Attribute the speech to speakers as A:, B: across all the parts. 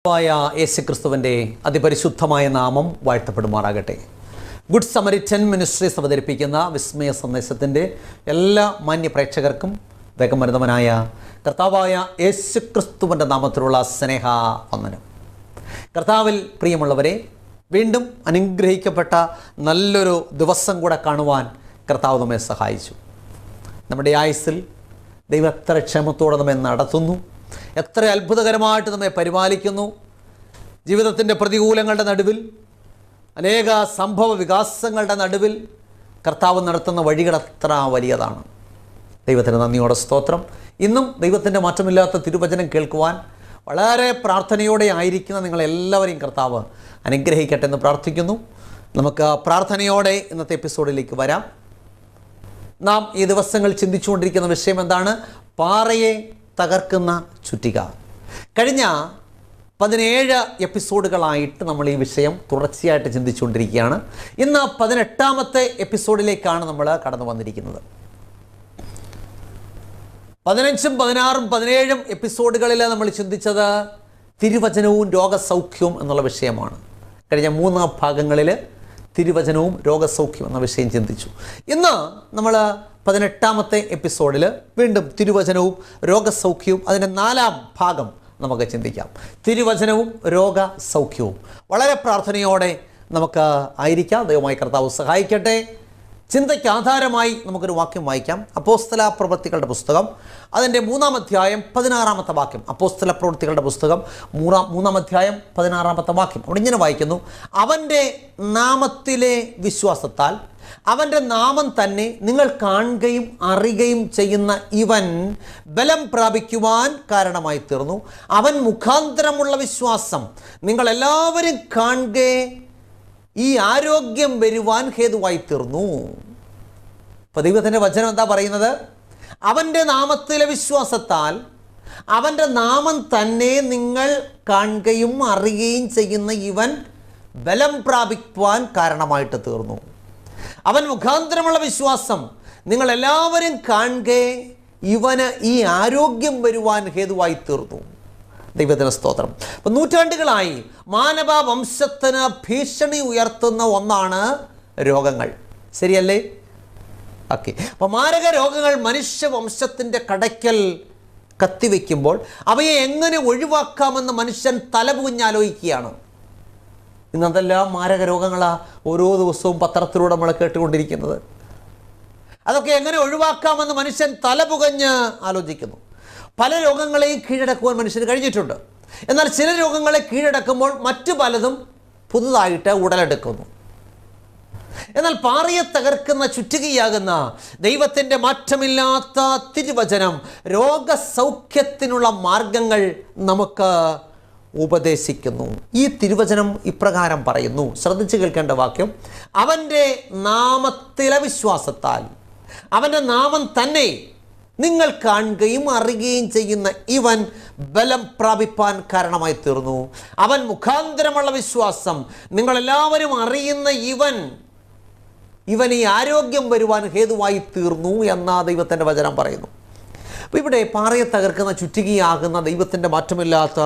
A: യേശുക്രിസ്തുവിൻ്റെ അതിപരിശുദ്ധമായ നാമം വാഴ്ത്തപ്പെടുമാറാകട്ടെ. ഗുഡ് സമരിറ്റൻ മിനിസ്ട്രീസ് അവതരിപ്പിക്കുന്ന വിസ്മയ സന്ദേശത്തിൻ്റെ എല്ലാ മാന്യ പ്രേക്ഷകർക്കും വേഗമരുന്നവനായ കർത്താവായ യേശുക്രിസ്തുവിൻ്റെ നാമത്തിലുള്ള സ്നേഹ വന്ദനം. കർത്താവിൽ പ്രിയമുള്ളവരെ, വീണ്ടും അനുഗ്രഹിക്കപ്പെട്ട നല്ലൊരു ദിവസം കൂടെ കാണുവാൻ കർത്താവ് നമ്മെ സഹായിച്ചു. നമ്മുടെ ആയുസ്സിൽ ദൈവം എത്ര ക്ഷമത്തോടെ നമ്മെ നടത്തുന്നു, എത്ര അത്ഭുതകരമായിട്ട് നമ്മെ പരിപാലിക്കുന്നു. ജീവിതത്തിൻ്റെ പ്രതികൂലങ്ങളുടെ നടുവിൽ, അനേക സംഭവ വികാസങ്ങളുടെ നടുവിൽ കർത്താവ് നടത്തുന്ന വഴികൾ എത്ര വലിയതാണ്. ദൈവത്തിന് നന്ദിയോടെ സ്തോത്രം. ഇന്നും ദൈവത്തിൻ്റെ മാറ്റമില്ലാത്ത തിരുവചനം കേൾക്കുവാൻ വളരെ പ്രാർത്ഥനയോടെ ആയിരിക്കുന്ന നിങ്ങളെല്ലാവരെയും കർത്താവ് അനുഗ്രഹിക്കട്ടെ എന്ന് പ്രാർത്ഥിക്കുന്നു. നമുക്ക് പ്രാർത്ഥനയോടെ ഇന്നത്തെ എപ്പിസോഡിലേക്ക് വരാം. നാം ഈ ദിവസങ്ങൾ ചിന്തിച്ചുകൊണ്ടിരിക്കുന്ന വിഷയം എന്താണ്? പാറയെ തകർക്കുന്ന ചുറ്റിക. കഴിഞ്ഞ 17 എപ്പിസോഡുകളായിട്ട് നമ്മൾ ഈ വിഷയം തുടർച്ചയായിട്ട് ചിന്തിച്ചുകൊണ്ടിരിക്കുകയാണ്. ഇന്ന് 18ാമത്തെ എപ്പിസോഡിലേക്കാണ് നമ്മൾ കടന്നു വന്നിരിക്കുന്നത്. 15ഉം 16ഉം 17ഉം എപ്പിസോഡുകളിൽ നമ്മൾ ചിന്തിച്ചത് തിരുവചനവും രോഗസൗഖ്യവും എന്നുള്ള വിഷയമാണ്. കഴിഞ്ഞ 3 ഭാഗങ്ങളിൽ തിരുവചനവും രോഗസൗഖ്യം എന്ന വിഷയം ചിന്തിച്ചു. ഇന്ന് നമ്മൾ 18ാമത്തെ എപ്പിസോഡിൽ വീണ്ടും തിരുവചനവും രോഗസൗഖ്യവും അതിൻ്റെ 4ാം ഭാഗം നമുക്ക് ചിന്തിക്കാം. തിരുവചനവും രോഗസൗഖ്യവും. വളരെ പ്രാർത്ഥനയോടെ നമുക്ക് ആയിരിക്കാം. ദൈവമായി കർത്താവ് സഹായിക്കട്ടെ. ചിന്തയ്ക്ക് ആധാരമായി നമുക്കൊരു വാക്യം വായിക്കാം. അപ്പോസ്തല പ്രവൃത്തികളുടെ പുസ്തകം അതിൻ്റെ 3-ാം അധ്യായം 16-ാമത്തെ വാക്യം. അപ്പോസ്തല പ്രവൃത്തികളുടെ പുസ്തകം 3-ാം അധ്യായം 16-ാമത്തെ വാക്യം. അവിടെ ഇങ്ങനെ വായിക്കുന്നു: അവൻ്റെ നാമത്തിലെ വിശ്വാസത്താൽ അവൻ്റെ നാമം തന്നെ നിങ്ങൾ കാണുകയും അറിയുകയും ചെയ്യുന്ന ഇവൻ ബലം പ്രാപിക്കുവാൻ കാരണമായി തീർന്നു. അവൻ മുഖാന്തരമുള്ള വിശ്വാസം നിങ്ങളെല്ലാവരും കാണുക ഈ ആരോഗ്യം വരുവാൻ ഹേതുവായി തീർന്നു. അപ്പോൾ ദൈവത്തിൻ്റെ വചനം എന്താ പറയുന്നത്? അവൻ്റെ നാമത്തിലെ വിശ്വാസത്താൽ അവൻ്റെ നാമം തന്നെ നിങ്ങൾ കാണുകയും അറിയുകയും ചെയ്യുന്ന ഇവൻ ബലം പ്രാപിക്കുവാൻ കാരണമായിട്ട് തീർന്നു. അവൻ മുഖാന്തരമുള്ള വിശ്വാസം നിങ്ങളെല്ലാവരും കാണുക ഇവന് ഈ ആരോഗ്യം വരുവാൻ ഹേതുവായി തീർന്നു. ദൈവത്തിന് സ്തോത്രം. അപ്പം നൂറ്റാണ്ടുകളായി മാനവ വംശത്തിന് ഭീഷണി ഉയർത്തുന്ന ഒന്നാണ് രോഗങ്ങൾ. ശരിയല്ലേ? ഓക്കെ. അപ്പം മാരക രോഗങ്ങൾ മനുഷ്യവംശത്തിൻ്റെ കടയ്ക്കൽ കത്തിവെക്കുമ്പോൾ അവയെ എങ്ങനെ ഒഴിവാക്കാമെന്ന് മനുഷ്യൻ തലപുകഞ്ഞാലോചിക്കുകയാണ്. ഇന്നതെല്ലാം മാരക രോഗങ്ങളാണ് ഓരോ ദിവസവും പത്രത്തിലൂടെ നമ്മൾ കേട്ടുകൊണ്ടിരിക്കുന്നത്. അതൊക്കെ എങ്ങനെ ഒഴിവാക്കാമെന്ന് മനുഷ്യൻ തലപുകഞ്ഞ് ആലോചിക്കുന്നു. പല രോഗങ്ങളെയും കീഴടക്കുവാൻ മനുഷ്യന് കഴിഞ്ഞിട്ടുണ്ട്. എന്നാൽ ചില രോഗങ്ങളെ കീഴടക്കുമ്പോൾ മറ്റു പലതും പുതുതായിട്ട് ഉടലെടുക്കുന്നു. എന്നാൽ പാറയെ തകർക്കുന്ന ചുറ്റികയാകുന്ന ദൈവത്തിൻ്റെ മാറ്റമില്ലാത്ത തിരുവചനം രോഗസൗഖ്യത്തിനുള്ള മാർഗങ്ങൾ നമുക്ക് ഉപദേശിക്കുന്നു. ഈ തിരുവചനം ഇപ്രകാരം പറയുന്നു. ശ്രദ്ധിച്ച് കേൾക്കേണ്ട വാക്യം: അവൻ്റെ നാമത്തിലെ വിശ്വാസത്താൽ അവൻ്റെ നാമം തന്നെ നിങ്ങൾ കാണുകയും അറിയുകയും ചെയ്യുന്ന ഇവൻ ബലം പ്രാപിപ്പാൻ കാരണമായി തീർന്നു. അവൻ മുഖാന്തരമുള്ള വിശ്വാസം നിങ്ങളെല്ലാവരും അറിയുന്ന ഇവൻ ഈ ആരോഗ്യം വരുവാൻ ഹേതുവായി തീർന്നു എന്ന ദൈവത്തിൻ്റെ വചനം പറയുന്നു. അപ്പോൾ ഇവിടെ പാറയെ തകർക്കുന്ന ചുറ്റികയാകുന്ന ദൈവത്തിൻ്റെ മാറ്റമില്ലാത്ത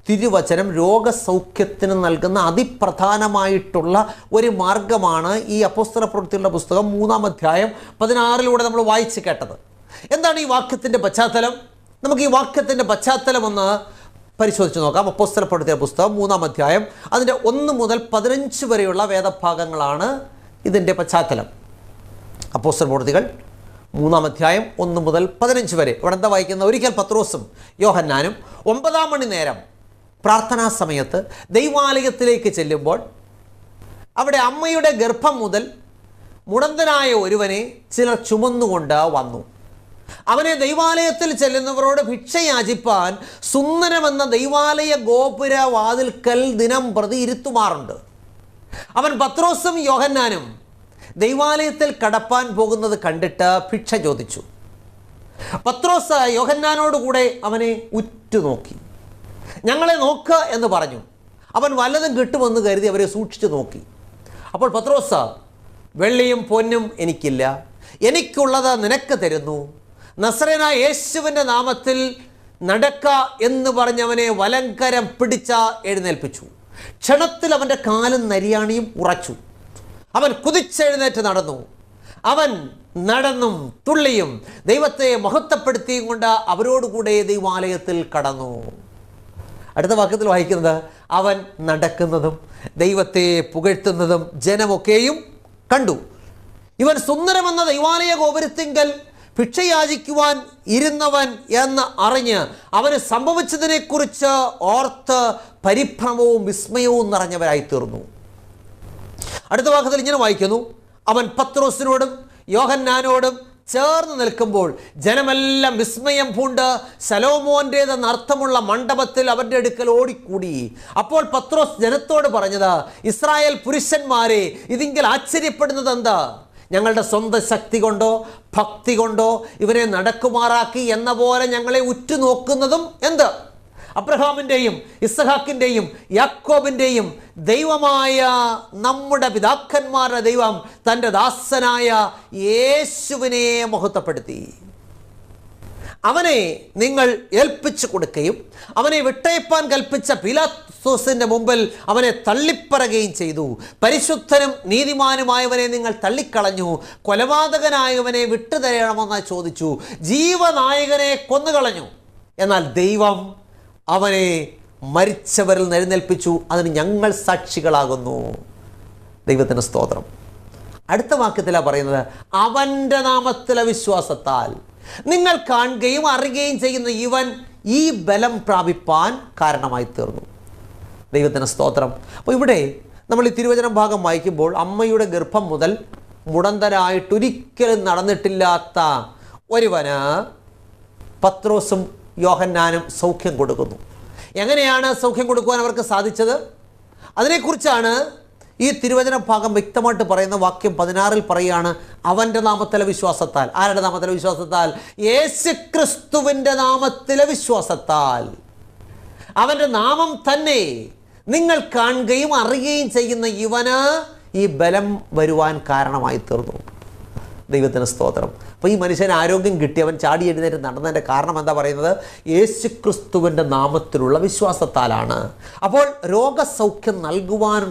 A: തിരുവചനം രോഗസൗഖ്യത്തിന് നൽകുന്ന അതിപ്രധാനമായിട്ടുള്ള ഒരു മാർഗമാണ് ഈ അപ്പോസ്തല പ്രവൃത്തികളുടെ പുസ്തകം 3-ാം അധ്യായം 16 നമ്മൾ വായിച്ച് കേട്ടത്. എന്താണ് ഈ വാക്യത്തിൻ്റെ പശ്ചാത്തലം? നമുക്ക് ഈ വാക്യത്തിൻ്റെ പശ്ചാത്തലം ഒന്ന് പരിശോധിച്ച് നോക്കാം. അപ്പോസ്തല പ്രവൃത്തികളുടെ പുസ്തകം 3-ാം അധ്യായം അതിൻ്റെ 1 മുതൽ 15 വരെയുള്ള വേദഭാഗങ്ങളാണ് ഇതിൻ്റെ പശ്ചാത്തലം. അപ്പോസ്തല പ്രവൃത്തികൾ 3-ാം അധ്യായം 1 മുതൽ 15 വരെ. ഇവിടെ എന്താ വായിക്കുന്നത്? ഒരിക്കൽ പത്രോസും യോഹന്നാനും 9-ാം മണി നേരം പ്രാർത്ഥനാ സമയത്ത് ദൈവാലയത്തിലേക്ക് ചെല്ലുമ്പോൾ അവിടെ അമ്മയുടെ ഗർഭം മുതൽ മുടന്തനായ ഒരുവനെ ചിലർ ചുമന്നുകൊണ്ട് വന്നു. അവനെ ദൈവാലയത്തിൽ ചെല്ലുന്നവരോട് ഭിക്ഷ യാചിപ്പാൻ സുന്ദരമെന്ന ദൈവാലയ ഗോപുര വാതിൽക്കൽ ദിനം പ്രതി ഇരുത്തുമാറുണ്ട്. അവൻ പത്രോസും യോഹന്നാനും ദൈവാലയത്തിൽ കടപ്പാൻ പോകുന്നത് കണ്ടിട്ട് ഭിക്ഷ ചോദിച്ചു. പത്രോസ് യോഹന്നാനോടുകൂടെ അവനെ ഉറ്റുനോക്കി. ഞങ്ങളെ നോക്കുക എന്ന് പറഞ്ഞു. അവൻ വല്ലതും കിട്ടുമെന്ന് കരുതി അവരെ സൂക്ഷിച്ചു നോക്കി. അപ്പോൾ പത്രോസ്, വെള്ളിയും പൊന്നും എനിക്കില്ല, എനിക്കുള്ളത് നിനക്ക് തരുന്നു. നസറേനായ യേശുവിൻ്റെ നാമത്തിൽ നടക്ക എന്ന് പറഞ്ഞവനെ വലങ്കരം പിടിച്ച എഴുന്നേൽപ്പിച്ചു. ക്ഷണത്തിൽ അവൻ്റെ കാലും നരിയാണിയും ഉറച്ചു. അവൻ കുതിച്ചെഴുന്നേറ്റ് നടന്നു. അവൻ നടന്നും തുള്ളിയും ദൈവത്തെ മഹത്വപ്പെടുത്തിയും കൊണ്ട് അവരോടുകൂടെ ദൈവാലയത്തിൽ കടന്നു. അടുത്ത വാക്യത്തിൽ വായിക്കുന്നത്, അവൻ നടക്കുന്നതും ദൈവത്തെ പുകഴ്ത്തുന്നതും ജനമൊക്കെയും കണ്ടു. ഇവൻ സുന്ദരമെന്ന ദൈവാലയ ഗോപുരത്തിങ്കൽ ഭിക്ഷയാചിക്കുവാൻ ഇരുന്നവൻ എന്ന് അറിഞ്ഞ് അവന് സംഭവിച്ചതിനെക്കുറിച്ച് ഓർത്ത് പരിഭ്രമവും വിസ്മയവും നിറഞ്ഞവരായിത്തീർന്നു. അടുത്ത വാക്യത്തിൽ ഇങ്ങനെ വായിക്കുന്നു, അവൻ പത്രോസിനോടും യോഹന്നാനോടും ചേർന്ന് നിൽക്കുമ്പോൾ ജനമെല്ലാം വിസ്മയം പൂണ്ട് ശലോമോൻ്റേതെന്ന് അർത്ഥമുള്ള മണ്ഡപത്തിൽ അവൻ്റെ അടുക്കൽ ഓടിക്കൂടി. അപ്പോൾ പത്രോസ് ജനത്തോട് പറഞ്ഞത്, ഇസ്രായേൽ പുരുഷന്മാരെ, ഇതിങ്കിൽ ആശ്ചര്യപ്പെടുന്നത് എന്താ? ഞങ്ങളുടെ സ്വന്തം ശക്തി കൊണ്ടോ ഭക്തി കൊണ്ടോ ഇവരെ നടക്കുമാറാക്കി എന്ന പോലെ ഞങ്ങളെ ഉറ്റുനോക്കുന്നതും എന്ത്? അബ്രഹാമിൻ്റെയും ഇസ്ഹാക്കിൻ്റെയും യാക്കോബിൻ്റെയും ദൈവമായ നമ്മുടെ പിതാക്കന്മാരുടെ ദൈവം തൻ്റെ ദാസനായ യേശുവിനെ മഹത്വപ്പെടുത്തി. അവനെ നിങ്ങൾ ഏൽപ്പിച്ചു കൊടുക്കുകയും അവനെ വിട്ടയപ്പാൻ കൽപ്പിച്ച പീലാത്തോസിൻ്റെ മുമ്പിൽ അവനെ തള്ളിപ്പറയുകയും ചെയ്തു. പരിശുദ്ധനും നീതിമാനുമായവനെ നിങ്ങൾ തള്ളിക്കളഞ്ഞു. കൊലപാതകനായവനെ വിട്ടുതരണമെന്ന് ചോദിച്ചു. ജീവനായകനെ കൊന്നുകളഞ്ഞു. എന്നാൽ ദൈവം അവനെ മരിച്ചവരിൽ എഴുന്നേൽപ്പിച്ചു. അതിന് ഞങ്ങൾ സാക്ഷികളാകുന്നു. ദൈവത്തിന് സ്തോത്രം. അടുത്ത വാക്യത്തിലാണ് പറയുന്നത്, അവൻ്റെ നാമത്തിലെ വിശ്വാസത്താൽ നിങ്ങൾ കാണുകയും അറിയുകയും ചെയ്യുന്ന ഇവൻ ഈ ബലം പ്രാപിപ്പാൻ കാരണമായി തീർന്നു. ദൈവത്തിന് സ്തോത്രം. അപ്പോൾ ഇവിടെ നമ്മൾ ഈ തിരുവചനം ഭാഗം വായിക്കുമ്പോൾ അമ്മയുടെ ഗർഭം മുതൽ മുടന്തനായിട്ടൊരിക്കലും നടന്നിട്ടില്ലാത്ത ഒരുവന് പത്രോസും യോഹന്നാനും സൗഖ്യം കൊടുക്കുന്നു. എങ്ങനെയാണ് സൗഖ്യം കൊടുക്കുവാൻ അവർക്ക് സാധിച്ചത്? അതിനെക്കുറിച്ചാണ് ഈ തിരുവചന ഭാഗം വ്യക്തമായിട്ട് പറയുന്ന. വാക്യം 16 പറയുകയാണ്, അവൻ്റെ നാമത്തിലെ വിശ്വാസത്താൽ. ആരുടെ നാമത്തിലെ വിശ്വാസത്താൽ? യേശുക്രിസ്തുവിൻ്റെ നാമത്തിലെ വിശ്വാസത്താൽ. അവൻ്റെ നാമം തന്നെ നിങ്ങൾ കാണുകയും അറിയുകയും ചെയ്യുന്ന ഇവന് ഈ ബലം വരുവാൻ കാരണമായി തീർന്നു. ദൈവത്തിന് സ്തോത്രം. അപ്പോൾ ഈ മനുഷ്യന് ആരോഗ്യം കിട്ടി, അവൻ ചാടി എഴുന്നേറ്റ് നടന്നതിൻ്റെ കാരണം എന്താ പറയുന്നത്? യേശുക്രിസ്തുവിൻ്റെ നാമത്തിലുള്ള വിശ്വാസത്താലാണ്. അപ്പോൾ രോഗസൗഖ്യം നൽകുവാൻ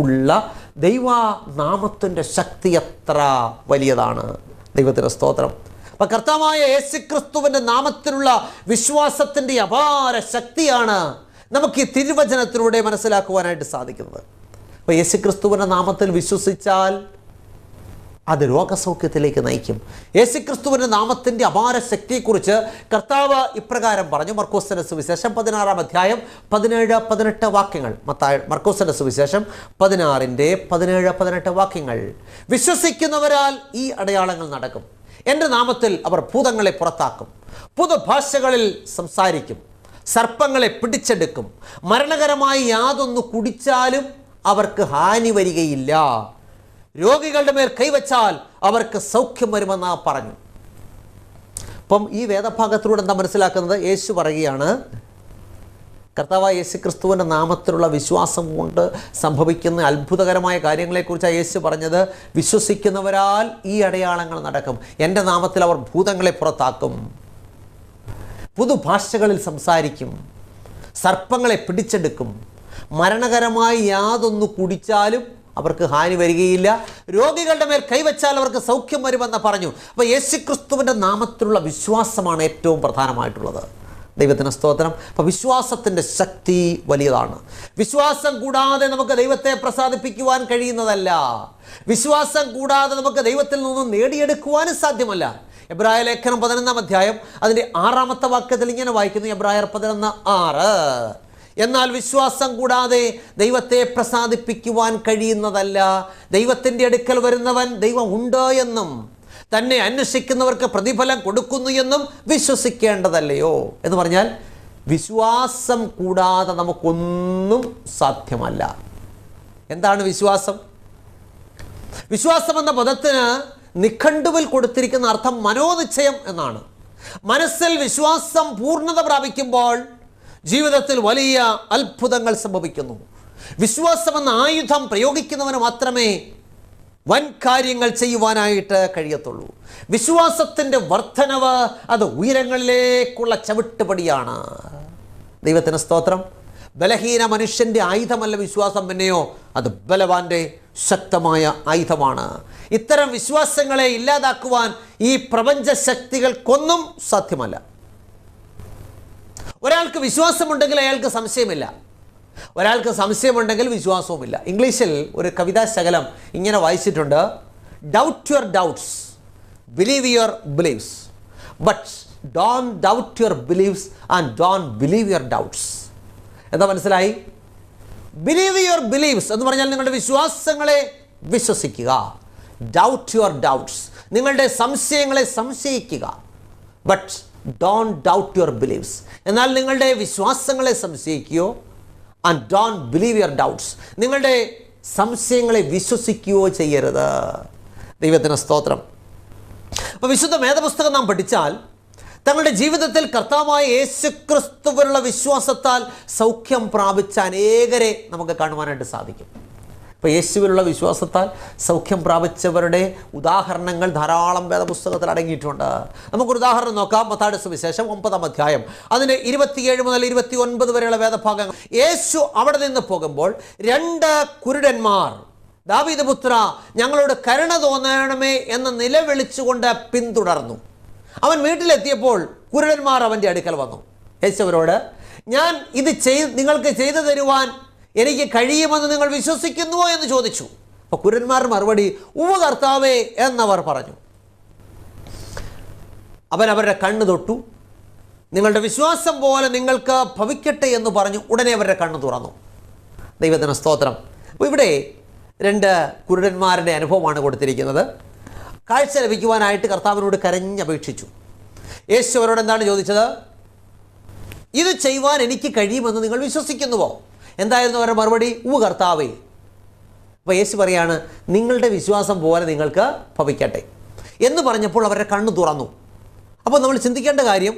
A: ഉള്ള ദൈവനാമത്തിൻ്റെ ശക്തി എത്ര വലിയതാണ്. ദൈവത്തിന് സ്തോത്രം. അപ്പം കർത്താവായ യേശുക്രിസ്തുവിൻ്റെ നാമത്തിലുള്ള വിശ്വാസത്തിൻ്റെ അപാര ശക്തിയാണ് നമുക്ക് ഈ തിരുവചനത്തിലൂടെ മനസ്സിലാക്കുവാനായിട്ട് സാധിക്കുന്നത്. അപ്പോൾ യേശുക്രിസ്തുവിൻ്റെ നാമത്തിൽ വിശ്വസിച്ചാൽ അത് രോഗസൗഖ്യത്തിലേക്ക് നയിക്കും. യേശുക്രിസ്തുവിൻ്റെ നാമത്തിൻ്റെ അപാര ശക്തിയെക്കുറിച്ച് കർത്താവ് ഇപ്രകാരം പറഞ്ഞു. മർക്കോസിൻ്റെ സുവിശേഷം 16-ാം അധ്യായം 17-18 വാക്യങ്ങൾ. മർക്കോസിൻ്റെ സുവിശേഷം 16-17 വാക്യങ്ങൾ. വിശ്വസിക്കുന്നവരാൽ ഈ അടയാളങ്ങൾ നടക്കും. എൻ്റെ നാമത്തിൽ അവർ ഭൂതങ്ങളെ പുറത്താക്കും, പുതുഭാഷകളിൽ സംസാരിക്കും, സർപ്പങ്ങളെ പിടിച്ചെടുക്കും, മരണകരമായി യാതൊന്നു കുടിച്ചാലും അവർക്ക് ഹാനി വരികയില്ല, രോഗികളുടെ മേൽ കൈവച്ചാൽ അവർക്ക് സൗഖ്യം വരുമെന്ന് പറഞ്ഞു. അപ്പം ഈ വേദഭാഗത്തിലൂടെ എന്താ മനസ്സിലാക്കുന്നത്? യേശു പറയുകയാണ്, കർത്താവായ യേശുക്രിസ്തുവിൻ്റെ നാമത്തിലുള്ള വിശ്വാസം കൊണ്ട് സംഭവിക്കുന്ന അത്ഭുതകരമായ കാര്യങ്ങളെക്കുറിച്ചാണ് യേശു പറഞ്ഞത്. വിശ്വസിക്കുന്നവരാൽ ഈ അടയാളങ്ങൾ നടക്കും. എൻ്റെ നാമത്തിൽ അവർ ഭൂതങ്ങളെ പുറത്താക്കും, പുതുഭാഷകളിൽ സംസാരിക്കും, സർപ്പങ്ങളെ പിടിച്ചെടുക്കും, മരണകരമായി യാതൊന്നു കുടിച്ചാലും അവർക്ക് ഹാനി വരികയില്ല, രോഗികളുടെ മേൽ കൈവച്ചാൽ അവർക്ക് സൗഖ്യം വരുമെന്ന് പറഞ്ഞു. അപ്പോൾ യേശുക്രിസ്തുവിൻ്റെ നാമത്തിലുള്ള വിശ്വാസമാണ് ഏറ്റവും പ്രധാനമായിട്ടുള്ളത്. ദൈവത്തിന് സ്തോത്രം. അപ്പോൾ വിശ്വാസത്തിൻ്റെ ശക്തി വലിയതാണ്. വിശ്വാസം കൂടാതെ നമുക്ക് ദൈവത്തെ പ്രസാദിപ്പിക്കുവാൻ കഴിയുന്നതല്ല. വിശ്വാസം കൂടാതെ നമുക്ക് ദൈവത്തിൽ നിന്നും നേടിയെടുക്കുവാനും സാധ്യമല്ല. എബ്രായ ലേഖനം 11-ാം അധ്യായം അതിൻ്റെ 6-ാമത്തെ വാക്യത്തിൽ ഇങ്ങനെ വായിക്കുന്നു. എബ്രായർ 11:6. എന്നാൽ വിശ്വാസം കൂടാതെ ദൈവത്തെ പ്രസാദിപ്പിക്കുവാൻ കഴിയുന്നതല്ല. ദൈവത്തിൻ്റെ അടുക്കൽ വരുന്നവൻ ദൈവം ഉണ്ട് എന്നും തന്നെ അന്വേഷിക്കുന്നവർക്ക് പ്രതിഫലം കൊടുക്കുന്നു എന്നും വിശ്വസിക്കേണ്ടതല്ലയോ എന്ന് പറഞ്ഞാൽ, വിശ്വാസം കൂടാതെ നമുക്കൊന്നും സാധ്യമല്ല. എന്താണ് വിശ്വാസം? വിശ്വാസം എന്ന പദത്തിന് നിഘണ്ടുവിൽ കൊടുത്തിരിക്കുന്ന അർത്ഥം മനോനിശ്ചയം എന്നാണ്. മനസ്സിൽ വിശ്വാസം പൂർണ്ണത പ്രാപിക്കുമ്പോൾ ജീവിതത്തിൽ വലിയ അത്ഭുതങ്ങൾ സംഭവിക്കുന്നു. വിശ്വാസം എന്ന ആയുധം പ്രയോഗിക്കുന്നവന് മാത്രമേ വൻ കാര്യങ്ങൾ ചെയ്യുവാനായിട്ട് കഴിയത്തുള്ളൂ. വിശ്വാസത്തിൻ്റെ വർധനവ് അത് ഉയരങ്ങളിലേക്കുള്ള ചവിട്ടുപടിയാണ്. ദൈവത്തിന് സ്തോത്രം. ബലഹീന മനുഷ്യൻ്റെ ആയുധമല്ല വിശ്വാസം, പിന്നെയോ അത് ബലവാൻ്റെ ശക്തമായ ആയുധമാണ്. ഇത്തരം വിശ്വാസങ്ങളെ ഇല്ലാതാക്കുവാൻ ഈ പ്രപഞ്ച ശക്തികൾക്കൊന്നും സാധ്യമല്ല. ഒരാൾക്ക് വിശ്വാസമുണ്ടെങ്കിൽ അയാൾക്ക് സംശയമില്ല, ഒരാൾക്ക് സംശയമുണ്ടെങ്കിൽ വിശ്വാസവുമില്ല. ഇംഗ്ലീഷിൽ ഒരു കവിതാശകലം ഇങ്ങനെ വായിച്ചിട്ടുണ്ട്: doubt your doubts, believe your beliefs, but don't doubt your beliefs and don't believe your doubts. എന്താ മനസ്സിലായി? ബിലീവ് യുവർ ബിലീവ്സ് എന്ന് പറഞ്ഞാൽ നിങ്ങളുടെ വിശ്വാസങ്ങളെ വിശ്വസിക്കുക. ഡൗട്ട് യുവർ ഡൗട്ട്സ്, നിങ്ങളുടെ സംശയങ്ങളെ സംശയിക്കുക. But don't doubt your beliefs, എന്നാൽ നിങ്ങളുടെ വിശ്വാസങ്ങളെ സംശയിക്കുകയോ, and don't believe your doubts, നിങ്ങളുടെ സംശയങ്ങളെ വിശ്വസിക്കുകയോ ചെയ്യരുത്. ദൈവത്തിന് സ്തോത്രം. അപ്പോൾ വിശുദ്ധ വേദപുസ്തകം നാം പഠിച്ചാൽ തങ്ങളുടെ ജീവിതത്തിൽ കർത്താവായ യേശുക്രിസ്തുവിലുള്ള വിശ്വാസത്താൽ സൗഖ്യം പ്രാപിച്ച അനേകരെ നമുക്ക് കാണുവാനായിട്ട് സാധിക്കും. ഇപ്പോൾ യേശുവിലുള്ള വിശ്വാസത്താൽ സൗഖ്യം പ്രാപിച്ചവരുടെ ഉദാഹരണങ്ങൾ ധാരാളം വേദപുസ്തകത്തിൽ അടങ്ങിയിട്ടുണ്ട്. നമുക്കൊരു ഉദാഹരണം നോക്കാം. മത്തായിയുടെ സുവിശേഷം 9-ാം അധ്യായം അതിൻ്റെ 27 മുതൽ 29 വരെയുള്ള വേദഭാഗങ്ങൾ. യേശു അവിടെ നിന്ന് പോകുമ്പോൾ 2 കുരുടന്മാർ, ദാവീദ് പുത്ര ഞങ്ങളോട് കരുണ തോന്നണമേ എന്ന് നിലവിളിച്ചുകൊണ്ട് പിന്തുടർന്നു. അവൻ വീട്ടിലെത്തിയപ്പോൾ കുരുടന്മാർ അവൻ്റെ അടുക്കൽ വന്നു. യേശു അവരോട്, ഞാൻ ഇത് നിങ്ങൾക്ക് ചെയ്തു തരുവാൻ എനിക്ക് കഴിയുമെന്ന് നിങ്ങൾ വിശ്വസിക്കുന്നുവോ എന്ന് ചോദിച്ചു. അപ്പോൾ കുരുടന്മാരുടെ മറുപടി, ഉവ്വ് കർത്താവേ എന്നവർ പറഞ്ഞു. അവൻ അവരുടെ കണ്ണ് തൊട്ടു, നിങ്ങളുടെ വിശ്വാസം പോലെ നിങ്ങൾക്ക് ഭവിക്കട്ടെ എന്ന് പറഞ്ഞു. ഉടനെ അവരുടെ കണ്ണ് തുറന്നു. ദൈവത്തിന് സ്തോത്രം. അപ്പോൾ ഇവിടെ 2 കുരുടന്മാരുടെ അനുഭവമാണ് കൊടുത്തിരിക്കുന്നത്. കാഴ്ച ലഭിക്കുവാനായിട്ട് കർത്താവിനോട് കരഞ്ഞപേക്ഷിച്ചു. യേശു അവരോട് എന്താണ് ചോദിച്ചത്? ഇത് ചെയ്യുവാൻ എനിക്ക് കഴിയുമെന്ന് നിങ്ങൾ വിശ്വസിക്കുന്നുവോ? എന്തായിരുന്നു അവരുടെ മറുപടി? ഉവ്വ് കർത്താവേ. അപ്പോൾ യേശു പറയാണ്, നിങ്ങളുടെ വിശ്വാസം പോലെ നിങ്ങൾക്ക് ഭവിക്കട്ടെ എന്ന് പറഞ്ഞപ്പോൾ അവരുടെ കണ്ണ് തുറന്നു. അപ്പോൾ നമ്മൾ ചിന്തിക്കേണ്ട കാര്യം,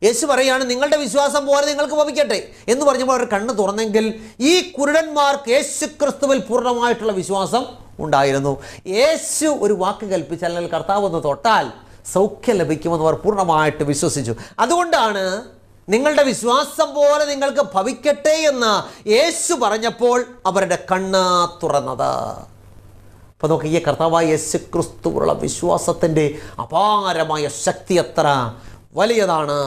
A: യേശു പറയുകയാണ് നിങ്ങളുടെ വിശ്വാസം പോലെ നിങ്ങൾക്ക് ഭവിക്കട്ടെ എന്ന് പറഞ്ഞപ്പോൾ അവരുടെ കണ്ണ് തുറന്നെങ്കിൽ ഈ കുരുടന്മാർക്ക് യേശുക്രിസ്തുവിൽ പൂർണ്ണമായിട്ടുള്ള വിശ്വാസം ഉണ്ടായിരുന്നു. യേശു ഒരു വാക്ക് കൽപ്പിച്ചാൽ, അല്ലെങ്കിൽ കർത്താവ് ഒന്ന് തൊട്ടാൽ സൗഖ്യം ലഭിക്കുമെന്ന് അവർ പൂർണ്ണമായിട്ട് വിശ്വസിച്ചു. അതുകൊണ്ടാണ് നിങ്ങളുടെ വിശ്വാസം പോലെ നിങ്ങൾക്ക് ഭവിക്കട്ടെ എന്ന് യേശു പറഞ്ഞപ്പോൾ അവരുടെ കണ്ണ് തുറന്നത്. അപ്പോൾ നോക്കി, ഈ കർത്താവായ യേശുക്രിസ്തുവിലുള്ള വിശ്വാസത്തിൻ്റെ അപാരമായ ശക്തി എത്ര വലിയതാണ്.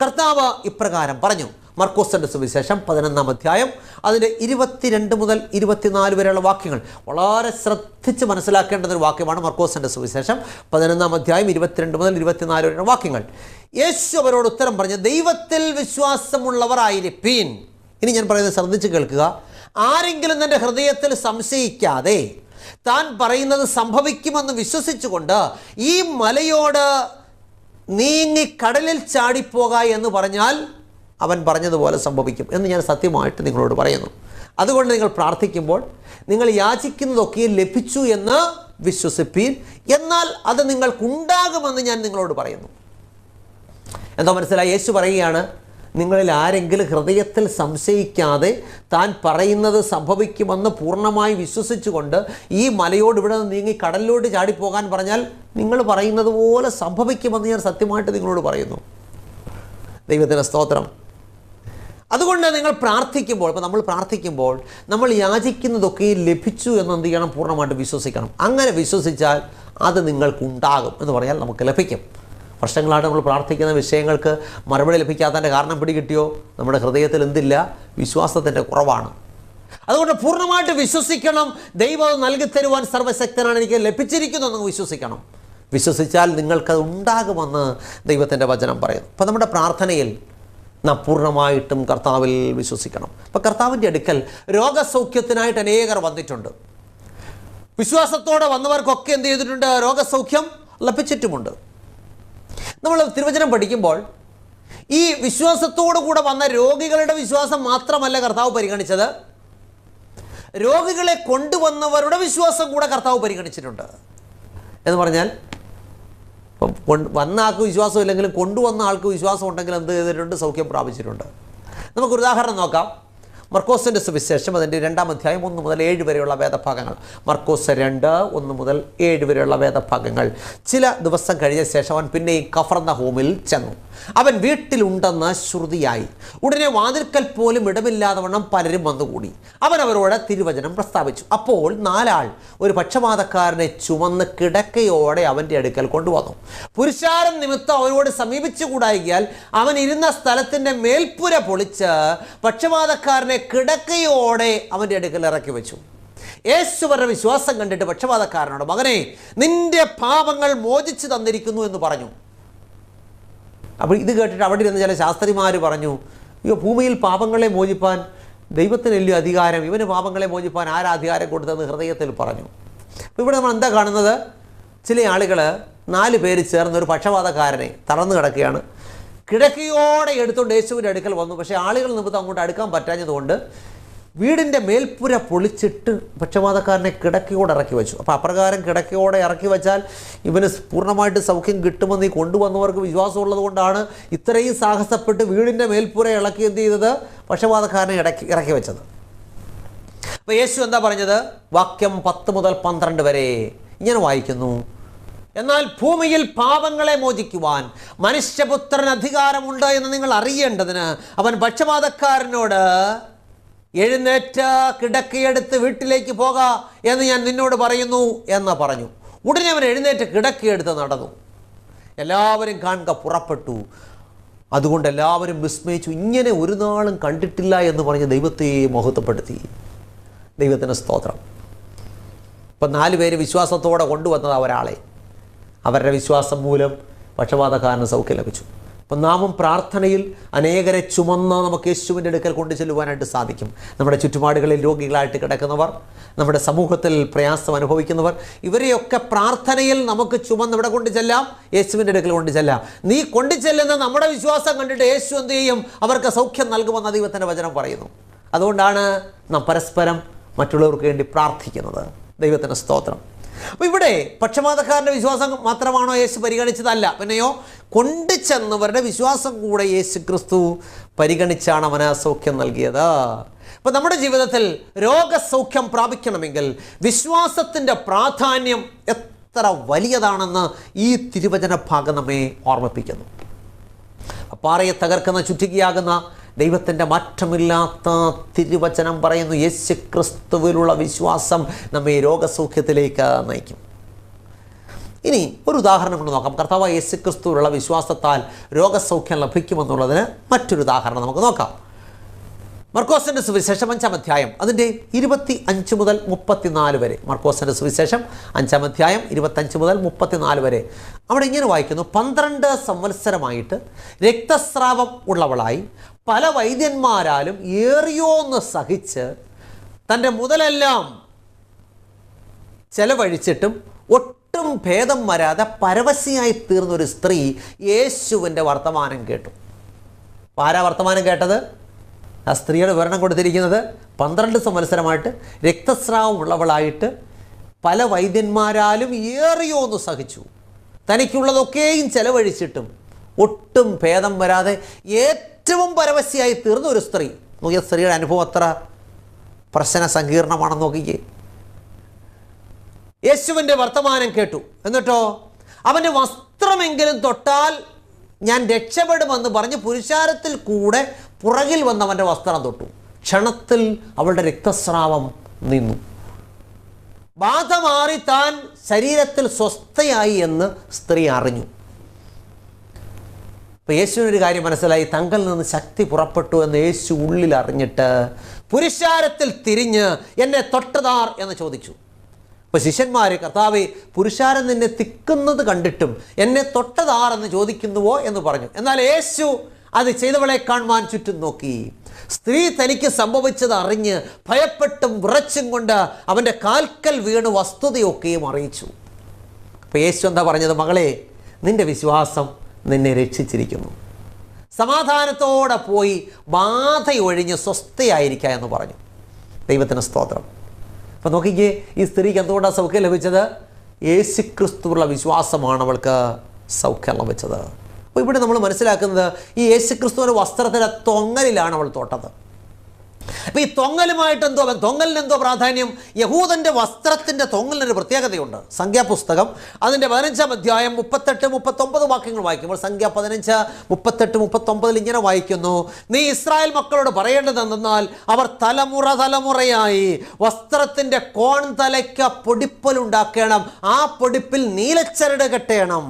A: കർത്താവ് ഇപ്രകാരം പറഞ്ഞു. മർക്കോസിൻ്റെ സുവിശേഷം 11-ാം അധ്യായം അതിൻ്റെ 22 മുതൽ 24 വരെയുള്ള വാക്യങ്ങൾ വളരെ ശ്രദ്ധിച്ച് മനസ്സിലാക്കേണ്ടതൊരു വാക്യമാണ്. മർക്കോസിൻ്റെ സുവിശേഷം 11-ാം അധ്യായം 22 മുതൽ 24 വരെയുള്ള വാക്യങ്ങൾ. യേശു അവരോട് ഉത്തരം പറഞ്ഞു, ദൈവത്തിൽ വിശ്വാസമുള്ളവർ ആയിരിപ്പീൻ. ഇനി ഞാൻ പറയുന്നത് ശ്രദ്ധിച്ച് കേൾക്കുക. ആരെങ്കിലും തൻ്റെ ഹൃദയത്തിൽ സംശയിക്കാതെ താൻ പറയുന്നത് സംഭവിക്കുമെന്ന് വിശ്വസിച്ചുകൊണ്ട് ഈ മലയോട് നീങ്ങി കടലിൽ ചാടിപ്പോക എന്ന് പറഞ്ഞാൽ അവൻ പറഞ്ഞതുപോലെ സംഭവിക്കും എന്ന് ഞാൻ സത്യമായിട്ട് നിങ്ങളോട് പറയുന്നു. അതുകൊണ്ട് നിങ്ങൾ പ്രാർത്ഥിക്കുമ്പോൾ നിങ്ങൾ യാചിക്കുന്നതൊക്കെ ലഭിച്ചു എന്ന് വിശ്വസിപ്പീൻ, എന്നാൽ അത് നിങ്ങൾക്കുണ്ടാകുമെന്ന് ഞാൻ നിങ്ങളോട് പറയുന്നു. എന്താ മനസ്സിലായി? യേശു പറയുകയാണ്, നിങ്ങളിൽ ആരെങ്കിലും ഹൃദയത്തിൽ സംശയിക്കാതെ താൻ പറയുന്നത് സംഭവിക്കുമെന്ന് പൂർണ്ണമായി വിശ്വസിച്ചുകൊണ്ട് ഈ മലയോട് ഇവിടെ നിന്ന് നീങ്ങി കടലിലോട്ട് ചാടിപ്പോകാൻ പറഞ്ഞാൽ നിങ്ങൾ പറയുന്നത് പോലെ സംഭവിക്കുമെന്ന് ഞാൻ സത്യമായിട്ട് നിങ്ങളോട് പറയുന്നു. ദൈവത്തിന് സ്തോത്രം. അതുകൊണ്ട് നിങ്ങൾ പ്രാർത്ഥിക്കുമ്പോൾ, ഇപ്പോൾ നമ്മൾ പ്രാർത്ഥിക്കുമ്പോൾ നമ്മൾ യാചിക്കുന്നതൊക്കെ ലഭിച്ചു എന്ന് എന്ത് ചെയ്യണം? പൂർണ്ണമായിട്ട് വിശ്വസിക്കണം. അങ്ങനെ വിശ്വസിച്ചാൽ അത് നിങ്ങൾക്കുണ്ടാകും എന്ന് പറഞ്ഞാൽ നമുക്ക് ലഭിക്കും. വർഷങ്ങളായിട്ട് നമ്മൾ പ്രാർത്ഥിക്കുന്ന വിഷയങ്ങൾക്ക് മറുപടി ലഭിക്കാത്തതിൻ്റെ കാരണം പിടികിട്ടിയോ? നമ്മുടെ ഹൃദയത്തിൽ എന്തില്ല? വിശ്വാസത്തിൻ്റെ കുറവാണ്. അതുകൊണ്ട് പൂർണ്ണമായിട്ട് വിശ്വസിക്കണം. ദൈവം നൽകി തരുവാൻ സർവശക്തനാണ്, എനിക്ക് ലഭിച്ചിരിക്കുന്നു എന്ന് വിശ്വസിക്കണം. വിശ്വസിച്ചാൽ നിങ്ങൾക്കത് ഉണ്ടാകുമെന്ന് ദൈവത്തിൻ്റെ വചനം പറയുന്നു. അപ്പോൾ നമ്മുടെ പ്രാർത്ഥനയിൽ നാം പൂർണ്ണമായിട്ടും കർത്താവിൽ വിശ്വസിക്കണം. അപ്പോൾ കർത്താവിൻ്റെ അടുക്കൽ രോഗസൗഖ്യത്തിനായിട്ട് അനേകർ വന്നിട്ടുണ്ട്. വിശ്വാസത്തോടെ വന്നവർക്കൊക്കെ എന്ത് ചെയ്തിട്ടുണ്ട്? രോഗസൗഖ്യം ലഭിച്ചിട്ടുമുണ്ട്. നമ്മൾ തിരുവചനം പഠിക്കുമ്പോൾ ഈ വിശ്വാസത്തോടു കൂടെ വന്ന രോഗികളുടെ വിശ്വാസം മാത്രമല്ല കർത്താവ് പരിഗണിച്ചത്, രോഗികളെ കൊണ്ടുവന്നവരുടെ വിശ്വാസം കൂടെ കർത്താവ് പരിഗണിച്ചിട്ടുണ്ട്. എന്ന് പറഞ്ഞാൽ ഇപ്പം വന്ന ആൾക്ക് വിശ്വാസം ഇല്ലെങ്കിലും കൊണ്ടുവന്ന ആൾക്ക് വിശ്വാസം ഉണ്ടെങ്കിൽ എന്ത് ചെയ്തിട്ടുണ്ട്? സൗഖ്യം പ്രാപിച്ചിട്ടുണ്ട്. നമുക്കൊരു ഉദാഹരണം നോക്കാം. മർക്കോസിൻ്റെ സുവിശേഷം അതിൻ്റെ 2-ാം അധ്യായം 1 മുതൽ 7 വരെയുള്ള വേദഭാഗങ്ങൾ. മർക്കോസ് 2:1 മുതൽ 7 വരെയുള്ള വേദഭാഗങ്ങൾ. ചില ദിവസം കഴിഞ്ഞ ശേഷം അവൻ പിന്നെയും കഫർന്നഹൂമിൽ ചെന്നു. അവൻ വീട്ടിലുണ്ടെന്ന് ശ്രുതിയായി. ഉടനെ വാതിൽക്കൽ പോലും ഇടമില്ലാതെ വണ്ണം പലരും വന്നുകൂടി. അവൻ അവരോട് തിരുവചനം പ്രസ്താവിച്ചു. അപ്പോൾ 4 ആൾ ഒരു പക്ഷപാതക്കാരനെ ചുമന്ന് കിടക്കയോടെ അവൻ്റെ അടുക്കൽ കൊണ്ടുവന്നു. പുരുഷാരം നിമിത്തം അവനോട് സമീപിച്ചുകൂടായികയാൽ അവൻ ഇരുന്ന സ്ഥലത്തിൻ്റെ മേൽപ്പുര പൊളിച്ച് പക്ഷപാതക്കാരനെ കിടക്കയോടെ അവൻ്റെ അടുക്കൽ ഇറക്കി വെച്ചു. യേശുവരുടെ വിശ്വാസം കണ്ടിട്ട് പക്ഷപാതക്കാരനോട്, മകനെ, നിന്റെ പാപങ്ങൾ മോചിച്ചു തന്നിരിക്കുന്നു എന്ന് പറഞ്ഞു. അപ്പോൾ ഇത് കേട്ടിട്ട് അവിടെ ഇരുന്ന് ചില ശാസ്ത്രിമാർ പറഞ്ഞു, അയ്യോ, ഭൂമിയിൽ പാപങ്ങളെ മോചിപ്പാൻ ദൈവത്തിനല്ലേ അധികാരം, ഇവന് പാപങ്ങളെ മോചിപ്പാൻ ആരാ അധികാരം കൊടുത്തതെന്ന് ഹൃദയത്തിൽ പറഞ്ഞു. അപ്പോൾ ഇവിടെ നമ്മൾ എന്താ കാണുന്നത്? ചില ആളുകൾ 4 പേര് ചേർന്ന് ഒരു പക്ഷപാതക്കാരനെ തളർന്നു കിടക്കുകയാണ്. കിടക്കയോടെ എടുത്തുകൊണ്ട് യേശുവിൻ്റെ അടുക്കൽ വന്നു. പക്ഷേ ആളുകൾ നിമിത്തം അങ്ങോട്ട് അടുക്കാൻ പറ്റാഞ്ഞതുകൊണ്ട് വീടിൻ്റെ മേൽപ്പുര പൊളിച്ചിട്ട് പക്ഷപാതക്കാരനെ കിടക്കയോടെ ഇറക്കി വെച്ചു. അപ്പോൾ അപ്രകാരം കിടക്കയോടെ ഇറക്കി വെച്ചാൽ ഇവന് പൂർണ്ണമായിട്ട് സൗഖ്യം കിട്ടുമെന്ന് ഈ കൊണ്ടുവന്നവർക്ക് വിശ്വാസമുള്ളത് കൊണ്ടാണ് ഇത്രയും സാഹസപ്പെട്ട് വീടിൻ്റെ മേൽപ്പുര ഇളക്കി എന്ത് ചെയ്തത്? പക്ഷപാതക്കാരനെ ഇറക്കി വെച്ചത്. അപ്പോൾ യേശു എന്താ പറഞ്ഞത്? വാക്യം 10 മുതൽ 12 വരെ ഇങ്ങനെ വായിക്കുന്നു. എന്നാൽ ഭൂമിയിൽ പാപങ്ങളെ മോചിക്കുവാൻ മനുഷ്യപുത്രന് അധികാരമുണ്ട് എന്ന് നിങ്ങൾ അറിയേണ്ടതിന് അവൻ പക്ഷപാതക്കാരനോട്, എഴുന്നേറ്റ് കിടക്കയെടുത്ത് വീട്ടിലേക്ക് പോക എന്ന് ഞാൻ നിന്നോട് പറയുന്നു എന്ന് പറഞ്ഞു. ഉടനെ അവൻ എഴുന്നേറ്റ് കിടക്കയെടുത്ത് നടന്നു. എല്ലാവരും കാണുക പുറപ്പെട്ടു. അതുകൊണ്ട് എല്ലാവരും വിസ്മയിച്ചു. ഇങ്ങനെ ഒരു നാളും കണ്ടിട്ടില്ല എന്ന് പറഞ്ഞ് ദൈവത്തെ മഹത്വപ്പെടുത്തി. ദൈവത്തിന് സ്തോത്രം. ഇപ്പം 4 പേര് വിശ്വാസത്തോടെ കൊണ്ടുവന്നത് ഒരാളെ. അവരുടെ വിശ്വാസം മൂലം പക്ഷപാതക്കാരന് സൗഖ്യം ലഭിച്ചു. അപ്പം നാമും പ്രാർത്ഥനയിൽ അനേകരെ ചുമന്ന് നമുക്ക് യേശുവിൻ്റെ അടുക്കൽ കൊണ്ടു ചെല്ലുവാനായിട്ട് സാധിക്കും. നമ്മുടെ ചുറ്റുപാടുകളിൽ രോഗികളായിട്ട് കിടക്കുന്നവർ, നമ്മുടെ സമൂഹത്തിൽ പ്രയാസം അനുഭവിക്കുന്നവർ, ഇവരെയൊക്കെ പ്രാർത്ഥനയിൽ നമുക്ക് ചുമന്ന് ഇവിടെ കൊണ്ടു ചെല്ലാം, യേശുവിൻ്റെ അടുക്കൽ കൊണ്ടു ചെല്ലാം. നീ കൊണ്ടു ചെല്ലുന്ന നമ്മുടെ വിശ്വാസം കണ്ടിട്ട് യേശു എന്ത് ചെയ്യും? അവർക്ക് സൗഖ്യം നൽകുമെന്ന് ദൈവത്തിൻ്റെ വചനം പറയുന്നു. അതുകൊണ്ടാണ് നാം പരസ്പരം മറ്റുള്ളവർക്ക് വേണ്ടി പ്രാർത്ഥിക്കുന്നത്. ദൈവത്തിൻ്റെ സ്തോത്രം. അപ്പോൾ ഇവിടെ പക്ഷപാതക്കാരൻ്റെ വിശ്വാസം മാത്രമാണോ യേശു പരിഗണിച്ചതല്ല, പിന്നെയോ കൊണ്ടു ചെന്നവരുടെ വിശ്വാസം കൂടെ യേശു ക്രിസ്തു പരിഗണിച്ചാണ് അവന് സൗഖ്യം നൽകിയത്. അപ്പോൾ നമ്മുടെ ജീവിതത്തിൽ രോഗസൗഖ്യം പ്രാപിക്കണമെങ്കിൽ വിശ്വാസത്തിൻ്റെ പ്രാധാന്യം എത്ര വലിയതാണെന്ന് ഈ തിരുവചന ഭാഗം നമ്മെ ഓർമ്മിപ്പിക്കുന്നു. പാറയെ തകർക്കുന്ന ചുറ്റികയാകുന്ന ദൈവത്തിൻ്റെ മാറ്റമില്ലാത്ത തിരുവചനം പറയുന്നു, യേശു ക്രിസ്തുവിലുള്ള വിശ്വാസം നമ്മെ രോഗസൗഖ്യത്തിലേക്ക് നയിക്കും. ഇനി ഒരു ഉദാഹരണം കൊണ്ട് നോക്കാം. കർത്താവ് യേശു ക്രിസ്തുവിലുള്ള വിശ്വാസത്താൽ രോഗസൗഖ്യം ലഭിക്കുമെന്നുള്ളതിന് മറ്റൊരു ഉദാഹരണം നമുക്ക് നോക്കാം. മർക്കോസിൻ്റെ സുവിശേഷം 5-ാം അധ്യായം അതിൻ്റെ 25 മുതൽ 34 വരെ. മർക്കോസിൻ്റെ സുവിശേഷം 5-ാം അധ്യായം 25 മുതൽ 34 വരെ. അവിടെ ഇങ്ങനെ വായിക്കുന്നു. 12 സംവത്സരമായിട്ട് രക്തസ്രാവം ഉള്ളവളായി പല വൈദ്യന്മാരാലും ഏറിയോന്ന് സഹിച്ച് തൻ്റെ മുതലെല്ലാം ചെലവഴിച്ചിട്ടും ഒട്ടും ഭേദം വരാതെ പരവശയായി തീർന്നൊരു സ്ത്രീ യേശുവിൻ്റെ വർത്തമാനം കേട്ടു. ആരാ വർത്തമാനം കേട്ടത്? ആ സ്ത്രീയുടെ വിവരണം കൊടുത്തിരിക്കുന്നത് 12 സംവത്സരമായിട്ട് രക്തസ്രാവം ഉള്ളവളായിട്ട് പല വൈദ്യന്മാരാലും ഏറിയോന്ന് സഹിച്ചു, തനിക്കുള്ളതൊക്കെയും ചെലവഴിച്ചിട്ടും ഒട്ടും ഭേദം വരാതെ ഏറ്റവും പരവശയായി തീർന്ന ഒരു സ്ത്രീ. നോക്കിയ സ്ത്രീയുടെ അനുഭവം അത്ര പ്രശ്ന സങ്കീർണമാണെന്ന് നോക്കിക്കേ. യേശുവിൻ്റെ വർത്തമാനം കേട്ടു. എന്നിട്ടോ അവൻ്റെ വസ്ത്രമെങ്കിലും തൊട്ടാൽ ഞാൻ രക്ഷപ്പെടുമെന്ന് പറഞ്ഞ് പുരുഷാരത്തിൽ കൂടെ പുറകിൽ വന്നവൻ്റെ വസ്ത്രം തൊട്ടു. ക്ഷണത്തിൽ അവളുടെ രക്തസ്രാവം നിന്നു. ബാധ മാറി താൻ ശരീരത്തിൽ സ്വസ്ഥയായി എന്ന് സ്ത്രീ അറിഞ്ഞു. അപ്പോൾ യേശുവിനൊരു കാര്യം മനസ്സിലായി. തങ്കിൽ നിന്ന് ശക്തി പുറപ്പെട്ടു എന്ന് യേശു ഉള്ളിൽ അറിഞ്ഞിട്ട് പുരുഷാരത്തിൽ തിരിഞ്ഞ് എന്നെ തൊട്ടതാർ എന്ന് ചോദിച്ചു. അപ്പോൾ ശിഷ്യന്മാർ, കർത്താവേ, പുരുഷാരം നിന്നെ തിക്കുന്നത് കണ്ടിട്ടും എന്നെ തൊട്ടതാർ എന്ന് ചോദിക്കുന്നുവോ എന്ന് പറഞ്ഞു. എന്നാൽ യേശു അത് ചെയ്തവളെ കാണുവാൻ ചുറ്റും നോക്കി. സ്ത്രീ തനിക്ക് സംഭവിച്ചത് അറിഞ്ഞ് ഭയപ്പെട്ടും വിറച്ചും കൊണ്ട് അവൻ്റെ കാൽക്കൽ വീണ് വസ്തുതയൊക്കെയും അറിയിച്ചു. അപ്പോൾ യേശു എന്താ പറഞ്ഞത്? മകളെ, നിൻ്റെ വിശ്വാസം നിന്നെ രക്ഷിച്ചിരിക്കുന്നു. സമാധാനത്തോടെ പോയി ബാധയൊഴിഞ്ഞ് സ്വസ്ഥയായിരിക്കുക എന്ന് പറഞ്ഞു. ദൈവത്തിന് സ്തോത്രം. അപ്പോൾ നോക്കിക്കേ, ഈ സ്ത്രീക്ക് എന്തുകൊണ്ടാണ് സൗഖ്യം ലഭിച്ചത്? യേശുക്രിസ്തുവുള്ള വിശ്വാസമാണ് അവൾക്ക് സൗഖ്യം ലഭിച്ചത്. അപ്പോൾ ഇവിടെ നമ്മൾ മനസ്സിലാക്കുന്നത്, ഈ യേശുക്രിസ്തുവിൻ്റെ വസ്ത്രത്തിൻ്റെ തൊങ്ങലിലാണ് അവൾ തൊട്ടത്. അപ്പം ഈ തൊങ്ങലുമായിട്ട് തൊങ്ങലിന് എന്തോ പ്രാധാന്യം? യഹൂദൻ്റെ വസ്ത്രത്തിൻ്റെ തൊങ്ങലിനൊരു പ്രത്യേകതയുണ്ട്. സംഖ്യാപുസ്തകം അതിൻ്റെ 15-ാം അധ്യായം 38-39 വാക്യങ്ങൾ വായിക്കുമ്പോൾ സംഖ്യ 15:38-39 ഇങ്ങനെ വായിക്കുന്നു: നീ ഇസ്രായേൽ മക്കളോട് പറയേണ്ടത് എന്തെന്നാൽ, അവർ തലമുറയായി വസ്ത്രത്തിൻ്റെ കോൺതലയ്ക്ക് പൊടിപ്പലുണ്ടാക്കണം, ആ പൊടിപ്പിൽ നീലച്ചരട് കെട്ടണം.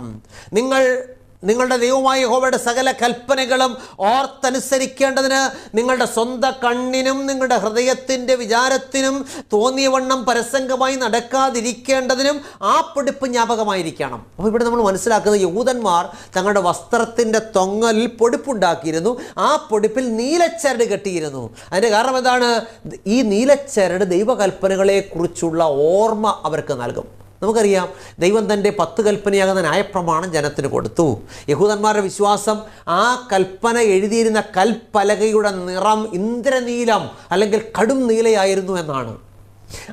A: നിങ്ങളുടെ ദൈവമായ യഹോവയുടെ സകല കൽപ്പനകളും ഓർത്തനുസരിക്കേണ്ടതിന് നിങ്ങളുടെ സ്വന്തം കണ്ണിനും നിങ്ങളുടെ ഹൃദയത്തിൻ്റെ വിചാരത്തിനും തോന്നിയവണ്ണം പരസംഗമായി നടക്കാതിരിക്കേണ്ടതിനും ആ പൊടിപ്പ് ജ്ഞാപകമായിരിക്കണം. അപ്പോൾ ഇവിടെ നമ്മൾ മനസ്സിലാക്കുന്നത്, യഹൂദന്മാർ തങ്ങളുടെ വസ്ത്രത്തിൻ്റെ തൊങ്ങലിൽ പൊടിപ്പുണ്ടാക്കിയിരുന്നു, ആ പൊടിപ്പിൽ നീലച്ചരട് കെട്ടിയിരുന്നു. അതിൻ്റെ കാരണം എന്താണ്? ഈ നീലച്ചരട് ദൈവകൽപ്പനകളെക്കുറിച്ചുള്ള ഓർമ്മ അവർക്ക് നൽകും. നമുക്കറിയാം, ദൈവം തൻ്റെ 10 കൽപ്പനയാകുന്ന ന്യായപ്രമാണം ജനത്തിന് കൊടുത്തു. യഹൂദന്മാരുടെ വിശ്വാസം ആ കൽപ്പന എഴുതിയിരുന്ന കൽപ്പലകയുടെ നിറം ഇന്ദ്രനീലം അല്ലെങ്കിൽ കടും നീലയായിരുന്നു എന്നാണ്.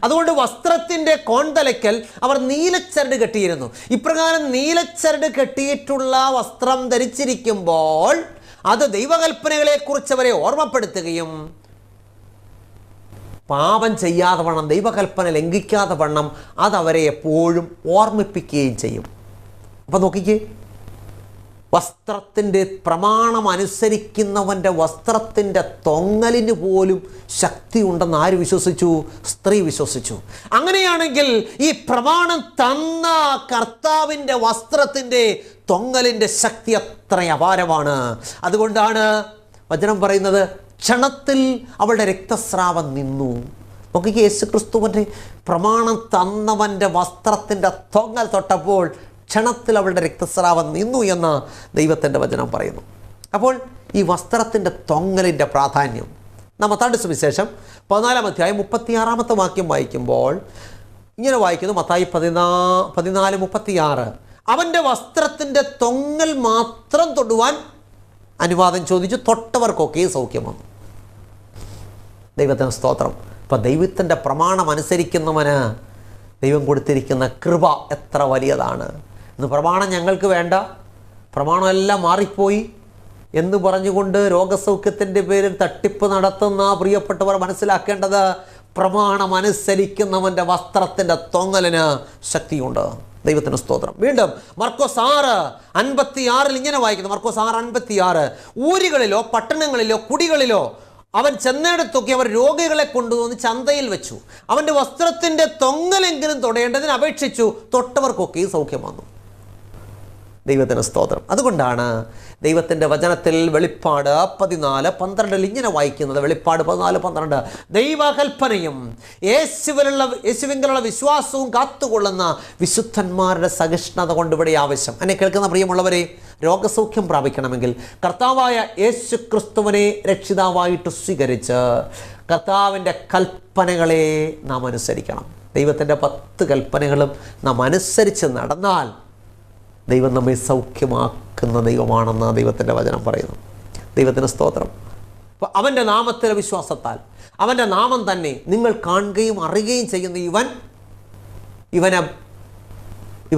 A: അതുകൊണ്ട് വസ്ത്രത്തിൻ്റെ കോൺതലയ്ക്കൽ അവർ നീലച്ചരട് കെട്ടിയിരുന്നു. ഇപ്രകാരം നീലച്ചരട് കെട്ടിയിട്ടുള്ള വസ്ത്രം ധരിച്ചിരിക്കുമ്പോൾ അത് ദൈവകൽപ്പനകളെക്കുറിച്ച് അവരെ ഓർമ്മപ്പെടുത്തുകയും പാപം ചെയ്യാതെ വണ്ണം, ദൈവകൽപ്പന ലംഘിക്കാതെ വണ്ണം അതവരെ എപ്പോഴും ഓർമ്മിപ്പിക്കുകയും ചെയ്യും. അപ്പം നോക്കിക്കേ, വസ്ത്രത്തിൻ്റെ പ്രമാണം അനുസരിക്കുന്നവൻ്റെ വസ്ത്രത്തിൻ്റെ തൊങ്ങലിന് പോലും ശക്തി ഉണ്ടെന്ന് ആര് വിശ്വസിച്ചു? സ്ത്രീ വിശ്വസിച്ചു. അങ്ങനെയാണെങ്കിൽ ഈ പ്രമാണം തന്ന കർത്താവിൻ്റെ വസ്ത്രത്തിൻ്റെ തൊങ്ങലിൻ്റെ ശക്തി അത്ര അപാരമാണ്. അതുകൊണ്ടാണ് വചനം പറയുന്നത്, ക്ഷണത്തിൽ അവളുടെ രക്തസ്രാവം നിന്നു. നോക്കിക്കേ, യേശു ക്രിസ്തുവിൻ്റെ പ്രമാണം തന്നവൻ്റെ വസ്ത്രത്തിൻ്റെ തൊങ്ങൽ തൊട്ടപ്പോൾ ക്ഷണത്തിൽ അവളുടെ രക്തസ്രാവം നിന്നു എന്ന് ദൈവത്തിൻ്റെ വചനം പറയുന്നു. അപ്പോൾ ഈ വസ്ത്രത്തിൻ്റെ തൊങ്ങലിൻ്റെ പ്രാധാന്യം നാം മത്തായിയുടെ സുവിശേഷം 14-ാം അധ്യായം 36-ാമത്തെ വാക്യം വായിക്കുമ്പോൾ ഇങ്ങനെ വായിക്കുന്നു. മത്തായി 14:36, അവൻ്റെ വസ്ത്രത്തിൻ്റെ തൊങ്ങൽ മാത്രം തൊടുവാൻ അനുവാദം ചോദിച്ചു, തൊട്ടവർക്കൊക്കെ സൗഖ്യം വന്നു. ദൈവത്തിന് സ്തോത്രം. അപ്പം ദൈവത്തിൻ്റെ പ്രമാണം അനുസരിക്കുന്നവന് ദൈവം കൊടുത്തിരിക്കുന്ന കൃപ എത്ര വലിയതാണ്. ഇന്ന് പ്രമാണം ഞങ്ങൾക്ക് വേണ്ട, പ്രമാണമെല്ലാം മാറിപ്പോയി എന്ന് പറഞ്ഞുകൊണ്ട് രോഗസൗഖ്യത്തിൻ്റെ പേരിൽ തട്ടിപ്പ് നടത്തുന്ന പ്രിയപ്പെട്ടവർ മനസ്സിലാക്കേണ്ടത്, പ്രമാണം അനുസരിക്കുന്നവൻ്റെ വസ്ത്രത്തിൻ്റെ തൊങ്ങലിന് ശക്തിയുണ്ട്. ദൈവത്തിന് സ്തോത്രം. വീണ്ടും മർക്കോസ് 6:56 ഇങ്ങനെ വായിക്കുന്നു. മർക്കോസ് 6:56, ഊരുകളിലോ പട്ടണങ്ങളിലോ കുടികളിലോ അവൻ ചെന്നിടത്തൊക്കെ അവർ രോഗികളെ കൊണ്ടുവന്ന് ചന്തയിൽ വെച്ചു. അവൻ്റെ വസ്ത്രത്തിൻ്റെ തൊങ്ങലെങ്കിലും തൊടേണ്ടതിന് അപേക്ഷിച്ചു, തൊട്ടവർക്കൊക്കെ സൗഖ്യം വന്നു. ദൈവത്തിന് സ്തോത്രം. അതുകൊണ്ടാണ് ദൈവത്തിൻ്റെ വചനത്തിൽ വെളിപ്പാട് 14:12 ഇങ്ങനെ വായിക്കുന്നത്. വെളിപ്പാട് 14:12, ദൈവകൽപ്പനയും യേശുവിലുള്ള വിശ്വാസവും കാത്തുകൊള്ളുന്ന വിശുദ്ധന്മാരുടെ സഹിഷ്ണുത കൊണ്ട് ഇവിടെ ആവശ്യം. എന്നെ കേൾക്കുന്ന പ്രിയമുള്ളവരെ, രോഗസൗഖ്യം പ്രാപിക്കണമെങ്കിൽ കർത്താവായ യേശു ക്രിസ്തുവിനെ രക്ഷിതാവായിട്ട് സ്വീകരിച്ച് കർത്താവിൻ്റെ കൽപ്പനകളെ നാം അനുസരിക്കണം. ദൈവത്തിൻ്റെ 10 കൽപ്പനകളും നാം അനുസരിച്ച് നടന്നാൽ ദൈവം നമ്മെ സൗഖ്യമാക്കുന്ന ദൈവമാണെന്ന് ദൈവത്തിൻ്റെ വചനം പറയുന്നു. ദൈവത്തിന് സ്തോത്രം. അപ്പോൾ അവൻ്റെ നാമത്തിലെ വിശ്വാസത്താൽ, അവൻ്റെ നാമം തന്നെ നിങ്ങൾ കാണുകയും അറിയുകയും ചെയ്യുന്ന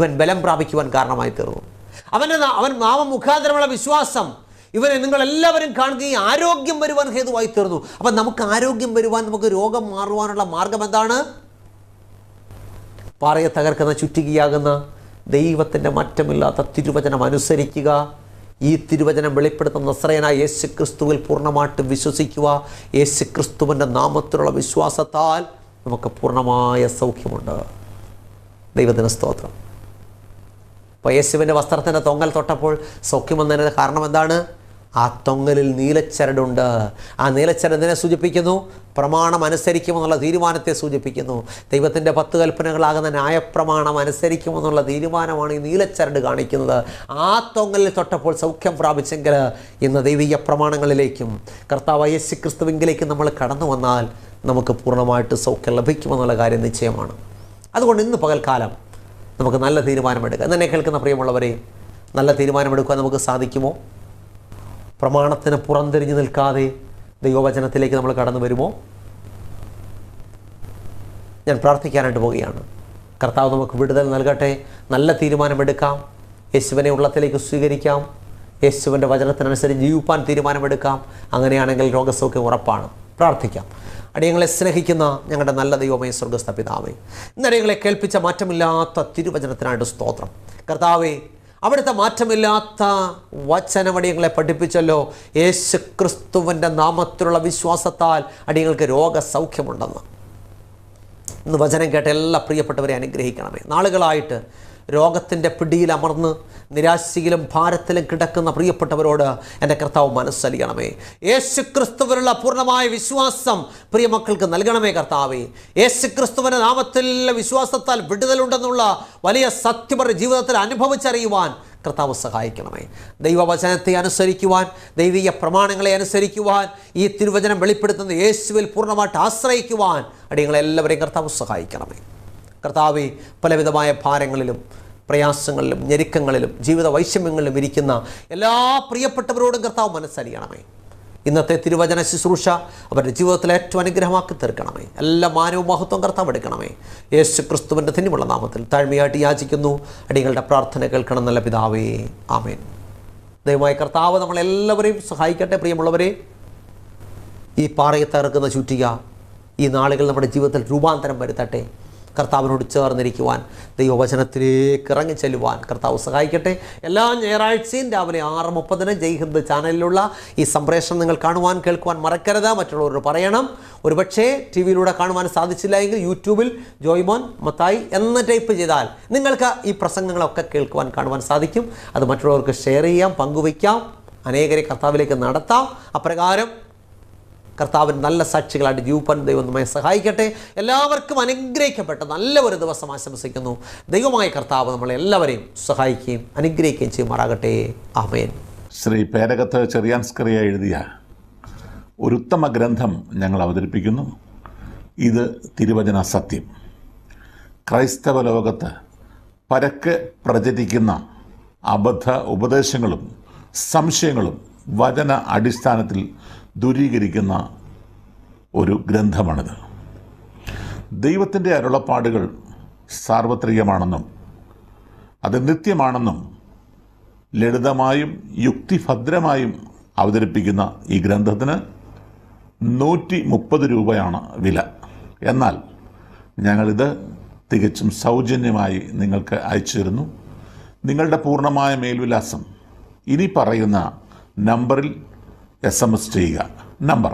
A: ഇവൻ ബലം പ്രാപിക്കുവാൻ കാരണമായി തീർന്നു. അവൻ നാമം മുഖാന്തരമുള്ള വിശ്വാസം ഇവനെ നിങ്ങളെല്ലാവരും കാണുകയും ആരോഗ്യം വരുവാൻ ഹേതുവായി തീർന്നു. അപ്പം നമുക്ക് ആരോഗ്യം വരുവാൻ, നമുക്ക് രോഗം മാറുവാനുള്ള മാർഗം എന്താണ്? പാറയെ തകർക്കുന്ന ചുറ്റികയാകുന്ന ദൈവത്തിൻ്റെ മാറ്റമില്ലാത്ത തിരുവചനം അനുസരിക്കുക. ഈ തിരുവചനം വെളിപ്പെടുത്തുന്ന നസ്രയനായ യേശു ക്രിസ്തുവിൽ പൂർണ്ണമായിട്ട് വിശ്വസിക്കുക. യേശു ക്രിസ്തുവിൻ്റെ നാമത്തിലുള്ള വിശ്വാസത്താൽ നമുക്ക് പൂർണ്ണമായ സൗഖ്യമുണ്ട്. ദൈവത്തിന് സ്തോത്രം. അപ്പോൾ യേശുവിൻ്റെ വസ്ത്രത്തിൻ്റെ തൊങ്ങൽ തൊട്ടപ്പോൾ സൗഖ്യം വന്നതിന് കാരണം എന്താണ്? ആ തൊങ്ങലിൽ നീലച്ചരടുണ്ട്. ആ നീലച്ചരടിനെ സൂചിപ്പിക്കുന്നു? പ്രമാണം അനുസരിക്കുമെന്നുള്ള തീരുമാനത്തെ സൂചിപ്പിക്കുന്നു. ദൈവത്തിൻ്റെ 10 കൽപ്പനകളാകുന്ന ന്യായപ്രമാണം അനുസരിക്കുമെന്നുള്ള തീരുമാനമാണ് ഈ നീലച്ചരട് കാണിക്കുന്നത്. ആ തൊങ്ങലിൽ തൊട്ടപ്പോൾ സൗഖ്യം പ്രാപിച്ചെങ്കിൽ ഇന്ന് ദൈവിക പ്രമാണങ്ങളിലേക്കും കർത്താവ് യേശു ക്രിസ്തുവിങ്കിലേക്കും നമ്മൾ കടന്നു വന്നാൽ നമുക്ക് പൂർണ്ണമായിട്ട് സൗഖ്യം ലഭിക്കുമെന്നുള്ള കാര്യം നിശ്ചയമാണ്. അതുകൊണ്ട് ഇന്ന് പകൽക്കാലം നമുക്ക് നല്ല തീരുമാനമെടുക്കുക. എന്നെ കേൾക്കുന്ന പ്രിയമുള്ളവരെ, നല്ല തീരുമാനമെടുക്കാൻ നമുക്ക് സാധിക്കുമോ? പ്രമാണത്തിന് പുറംതിരിഞ്ഞു നിൽക്കാതെ ദൈവവചനത്തിലേക്ക് നമ്മൾ കടന്നു വരുമോ? ഞാൻ പ്രാർത്ഥിക്കാനായിട്ട് പോവുകയാണ്. കർത്താവ് നമുക്ക് വിടുതൽ നൽകട്ടെ. നല്ല തീരുമാനമെടുക്കാം. യേശുവിനെ ഉള്ളത്തിലേക്ക് സ്വീകരിക്കാം. യേശുവിൻ്റെ വചനത്തിനനുസരിച്ച് ജീവിപ്പാൻ തീരുമാനമെടുക്കാം. അങ്ങനെയാണെങ്കിൽ രോഗസൗഖ്യം ഉറപ്പാണ്. പ്രാർത്ഥിക്കാം. അടിയങ്ങളെ സ്നേഹിക്കുന്ന ഞങ്ങളുടെ നല്ല ദൈവമേ, സ്വർഗ്ഗസ്ഥ പിതാവേ, ഇന്നടിയങ്ങളെ കേൾപ്പിച്ച മാറ്റമില്ലാത്ത തിരുവചനത്തിനായിട്ട് സ്തോത്രം. കർത്താവേ, അവിടുത്തെ മാറ്റമില്ലാത്ത വചനം അടിയങ്ങളെ പഠിപ്പിച്ചല്ലോ. യേശു ക്രിസ്തുവിൻ്റെ നാമത്തിലുള്ള വിശ്വാസത്താൽ അടിയങ്ങൾക്ക് രോഗസൗഖ്യമുണ്ടെന്ന്. ഇന്ന് വചനം കേട്ട എല്ലാ പ്രിയപ്പെട്ടവരെ അനുഗ്രഹിക്കണമേ. നാളുകളായിട്ട് രോഗത്തിൻ്റെ പിടിയിൽ അമർന്ന് നിരാശയിലും ഭാരത്തിലും കിടക്കുന്ന പ്രിയപ്പെട്ടവരോട് എൻ്റെ കർത്താവ് മനസ്സലിയണമേ. യേശു ക്രിസ്തുവിനുള്ള പൂർണ്ണമായ വിശ്വാസം പ്രിയ മക്കൾക്ക് നൽകണമേ കർത്താവേ. യേശു ക്രിസ്തുവിൻ്റെ നാമത്തിലുള്ള വിശ്വാസത്താൽ വിടുതലുണ്ടെന്നുള്ള വലിയ സത്യം ജീവിതത്തിൽ അനുഭവിച്ചറിയുവാൻ കർത്താവ് സഹായിക്കണമേ. ദൈവവചനത്തെ അനുസരിക്കുവാൻ, ദൈവീയ പ്രമാണങ്ങളെ അനുസരിക്കുവാൻ, ഈ തിരുവചനം വെളിപ്പെടുത്തുന്ന യേശുവിൽ പൂർണ്ണമായിട്ട് ആശ്രയിക്കുവാൻ അടിയങ്ങളെല്ലാവരെയും കർത്താവ് സഹായിക്കണമേ. കർത്താവേ, പലവിധമായ ഭാരങ്ങളിലും പ്രയാസങ്ങളിലും ഞെരുക്കങ്ങളിലും ജീവിത വൈഷമ്യങ്ങളിലും ഇരിക്കുന്ന എല്ലാ പ്രിയപ്പെട്ടവരോടും കർത്താവ് മനസ്സറിയണമേ. ഇന്നത്തെ തിരുവചന ശുശ്രൂഷ അവരുടെ ജീവിതത്തിൽ ഏറ്റവും അനുഗ്രഹമാക്കി തീർക്കണമേ. എല്ലാ മാനവും മഹത്വം കർത്താവ് എടുക്കണമേ. യേശു ക്രിസ്തുവിൻ്റെ ധന്യമുള്ള നാമത്തിൽ താഴ്മയായിട്ട് യാചിക്കുന്നു. അടിയങ്ങളുടെ പ്രാർത്ഥന കേൾക്കണം നല്ല പിതാവേ, ആമേൻ. ദയവായി കർത്താവ് നമ്മളെല്ലാവരെയും സഹായിക്കട്ടെ. പ്രിയമുള്ളവരെ, ഈ പാറയെ തകർക്കുന്ന ചുറ്റിക ഈ നാളുകൾ നമ്മുടെ ജീവിതത്തിൽ രൂപാന്തരം വരുത്തട്ടെ. കർത്താവിനോട് ചേർന്നിരിക്കുവാൻ, ദൈവവചനത്തിലേക്ക് ഇറങ്ങി ചെല്ലുവാൻ കർത്താവ് സഹായിക്കട്ടെ. എല്ലാ ഞായറാഴ്ചയും രാവിലെ 6:30 ജയ് ഹിന്ദ് ചാനലിലുള്ള ഈ സംപ്രേഷണം നിങ്ങൾ കാണുവാൻ കേൾക്കുവാൻ മറക്കരുത്. മറ്റുള്ളവരോട് പറയണം. ഒരുപക്ഷേ ടി വിയിലൂടെ കാണുവാൻ സാധിച്ചില്ല എങ്കിൽ യൂട്യൂബിൽ ജോയ്മോൻ മത്തായി എന്ന് ടൈപ്പ് ചെയ്താൽ നിങ്ങൾക്ക് ഈ പ്രസംഗങ്ങളൊക്കെ കേൾക്കുവാൻ കാണുവാൻ സാധിക്കും. അത് മറ്റുള്ളവർക്ക് ഷെയർ ചെയ്യാം, പങ്കുവയ്ക്കാം, അനേകരെ കർത്താവിലേക്ക് നടത്താം. അപ്രകാരം കർത്താവിന് നല്ല സാക്ഷികളായിട്ട് ജീവിപ്പാൻ ദൈവം നമ്മെ സഹായിക്കട്ടെ. എല്ലാവർക്കും അനുഗ്രഹിക്കപ്പെട്ട നല്ല ഒരു ദിവസം ആശംസിക്കുന്നു. ദൈവമായ കർത്താവ് നമ്മളെല്ലാവരെയും സഹായിക്കുകയും അനുഗ്രഹിക്കുകയും ചെയ്യുമാറാകട്ടെ. ആമേൻ.
B: ശ്രീ പേരകത്ത് ചെറിയാൻസ്കറിയ എഴുതിയ ഒരു ഉത്തമ ഗ്രന്ഥം ഞങ്ങൾ അവതരിപ്പിക്കുന്നു. ഇത് തിരുവചന സത്യം. ക്രൈസ്തവ ലോകത്ത് പരക്കെ പ്രചരിക്കുന്ന അബദ്ധ ഉപദേശങ്ങളും സംശയങ്ങളും വചന അടിസ്ഥാനത്തിൽ ദൂരീകരിക്കുന്ന ഒരു ഗ്രന്ഥമാണിത്. ദൈവത്തിൻ്റെ അരുളപ്പാടുകൾ സാർവത്രികമാണെന്നും അത് നിത്യമാണെന്നും ലളിതമായും യുക്തിഭദ്രമായും അവതരിപ്പിക്കുന്ന ഈ ഗ്രന്ഥത്തിന് 130 രൂപയാണ് വില. എന്നാൽ ഞങ്ങളിത് തികച്ചും സൗജന്യമായി നിങ്ങൾക്ക് അയച്ചു തരുന്നു. നിങ്ങളുടെ പൂർണ്ണമായ മേൽവിലാസം ഇനി പറയുന്ന നമ്പറിൽ SMS ചെയ്യുക. നമ്പർ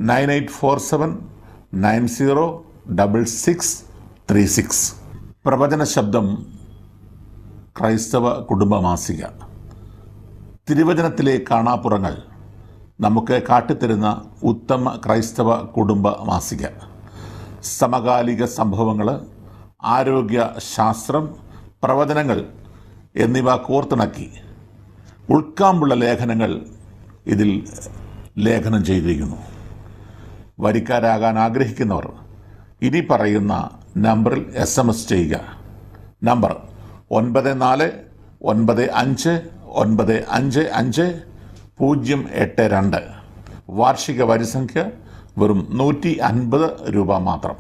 B: 9847906636. പ്രവചന ശബ്ദം ക്രൈസ്തവ കുടുംബമാസിക. തിരുവചനത്തിലെ കാണാപ്പുറങ്ങൾ നമുക്ക് കാട്ടിത്തരുന്ന ഉത്തമ ക്രൈസ്തവ കുടുംബ മാസിക. സമകാലിക സംഭവങ്ങൾ, ആരോഗ്യ ശാസ്ത്രം, പ്രവചനങ്ങൾ എന്നിവ കോർത്തിണക്കി ഉൾക്കാമ്പുള്ള ലേഖനങ്ങൾ ഇതിൽ ലേഖനം ചെയ്തിരിക്കുന്നു. വരിക്കാരാകാൻ ആഗ്രഹിക്കുന്നവർ ഇനി പറയുന്ന നമ്പറിൽ SMS ചെയ്യുക. നമ്പർ 9495955082. വാർഷിക വരിസംഖ്യ വെറും 150 രൂപ മാത്രം.